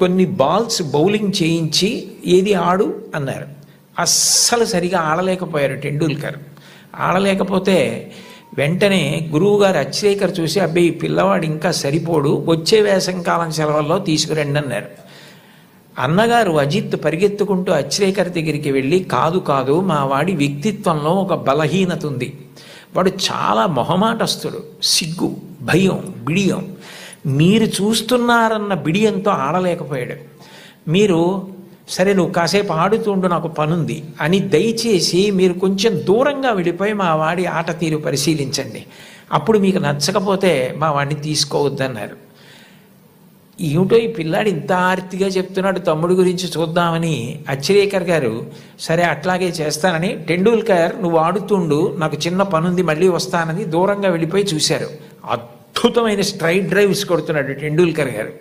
కొన్ని balls bowling చేయించి ఏది ఆడు అన్నారు. అస్సలు సరిగా ఆడలేకపోయారు టెండూల్కర్. ఆడలేకపోతే వెంటనే గురువుగారు అచ్రేకర్ చూసి, అబ్బాయి పిల్లవాడు ఇంకా సరిపోడు, వచ్చే వేసంకాలం సెలవుల్లో తీసుకురండి అన్నారు. అన్నగారు అజిత్ పరిగెత్తుకుంటూ అచ్రేకర్ దగ్గరికి వెళ్ళి, కాదు కాదు, మా వాడి వ్యక్తిత్వంలో ఒక బలహీనత ఉంది, వాడు చాలా మొహమాటస్తుడు, సిగ్గు, భయం, బిడియం, మీరు చూస్తున్నారన్న బిడియంతో ఆడలేకపోయాడు. మీరు సరే నువ్వు కాసేపు ఆడుతుండు, నాకు పనుంది అని దయచేసి మీరు కొంచెం దూరంగా వెళ్ళిపోయి మా వాడి ఆట తీరు పరిశీలించండి, అప్పుడు మీకు నచ్చకపోతే మా వాడిని తీసుకోవద్దన్నారు. ఏమిటో ఈ పిల్లాడు ఇంత ఆర్తిగా చెప్తున్నాడు తమ్ముడి గురించి చూద్దామని అచ్రేకర్ గారు సరే అట్లాగే చేస్తానని, టెండూల్కర్ నువ్వు ఆడుతుండు, నాకు చిన్న పనుంది మళ్ళీ వస్తానని దూరంగా వెళ్ళిపోయి చూశారు. అద్భుతమైన స్ట్రైట్ డ్రైవ్స్ కొడుతున్నాడు టెండూల్కర్ గారు.